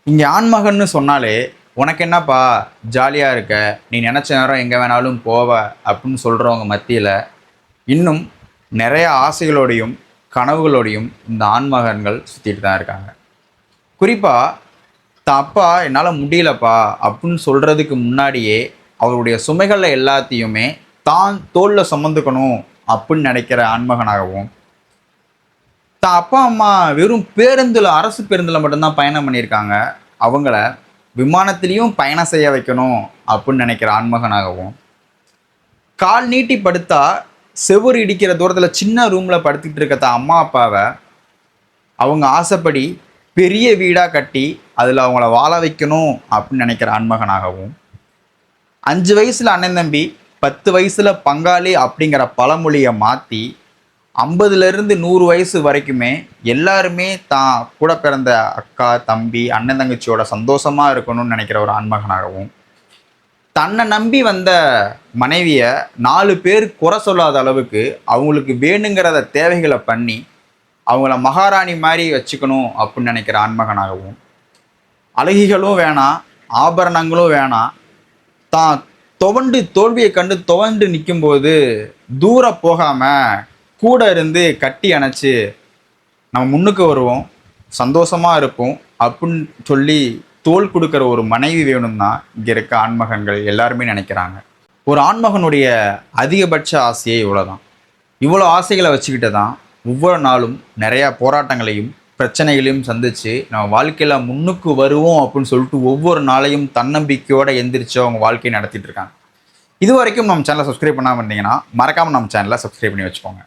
இங்கே ஆண்மகன்னு சொன்னாலே உனக்கு என்னப்பா ஜாலியாக இருக்க, நீ நினச்ச நேரம் எங்கே வேணாலும் போவ அப்படின்னு சொல்கிறவங்க மத்தியில் இன்னும் நிறைய ஆசைகளோடையும் கனவுகளோடையும் இந்த ஆண்மகன்கள் சுற்றிட்டு தான் இருக்காங்க. குறிப்பாக அப்பா என்னால் முடியலப்பா அப்படின்னு சொல்கிறதுக்கு முன்னாடியே அவருடைய சுமைகளில் எல்லாத்தையுமே தான் தோளில் சுமந்துக்கணும் அப்படின்னு நினைக்கிற ஆண்மகனாகவும், தான் அப்பா அம்மா வெறும் பேருந்தில் அரசு பேருந்தில் மட்டும்தான் பயணம் பண்ணியிருக்காங்க, அவங்கள விமானத்திலையும் பயணம் செய்ய வைக்கணும் அப்படின்னு நினைக்கிற ஆண்மகனாகவும், கால் நீட்டி படுத்தா செவுறு இடிக்கிற தூரத்தில் சின்ன ரூமில் படுத்துக்கிட்டு இருக்க தான் அம்மா அப்பாவை அவங்க ஆசைப்படி பெரிய வீடாக கட்டி அதில் அவங்கள வாழ வைக்கணும் அப்படின்னு நினைக்கிற ஆண்மகனாகவும், 5 வயசில் அண்ணன் தம்பி 10 வயசில் பங்காளி அப்படிங்கிற பழமொழியை மாற்றி 50லேருந்து 100 வயசு வரைக்குமே எல்லாருமே தான் கூட பிறந்த அக்கா தம்பி அண்ணன் தங்கச்சியோட சந்தோஷமாக இருக்கணும்னு நினைக்கிற ஒரு ஆண்மகனாகவும், தன்னை நம்பி வந்த மனைவியை 4 பேர் குறை சொல்லாத அளவுக்கு அவங்களுக்கு வேணுங்கிறத தேவைகளை பண்ணி அவங்கள மகாராணி மாதிரி வச்சுக்கணும் அப்படின்னு நினைக்கிற ஆண்மகனாகவும், அழகிகளும் வேணாம் ஆபரணங்களும் வேணாம், தான் தோல்வியை கண்டு துவண்டு நிற்கும்போது தூர போகாமல் கூட இருந்து கட்டி அணைச்சி நம்ம முன்னுக்கு வருவோம், சந்தோஷமாக இருப்போம் அப்படின்னு சொல்லி தோள் கொடுக்குற ஒரு மனைவி வேணும் தான் இங்கே இருக்க ஆண்மகன்கள் எல்லாருமே நினைக்கிறாங்க. ஒரு ஆண்மகனுடைய அதிகபட்ச ஆசையே இவ்வளோதான். இவ்வளோ ஆசைகளை வச்சுக்கிட்டு தான் ஒவ்வொரு நாளும் நிறையா போராட்டங்களையும் பிரச்சனைகளையும் சந்தித்து நம்ம வாழ்க்கையில் முன்னுக்கு வருவோம் அப்படின்னு சொல்லிட்டு ஒவ்வொரு நாளையும் தன்னம்பிக்கையோடு எந்திரிச்சு அவங்க வாழ்க்கையை நடத்திட்டு இருக்காங்க. இது வரைக்கும் நம்ம சேனலை சப்ஸ்கிரைப் பண்ணாமல் இருந்தீங்கன்னா மறக்காமல் நம்ம சேனலை சப்ஸ்கிரைப் பண்ணி வச்சுக்கோங்க.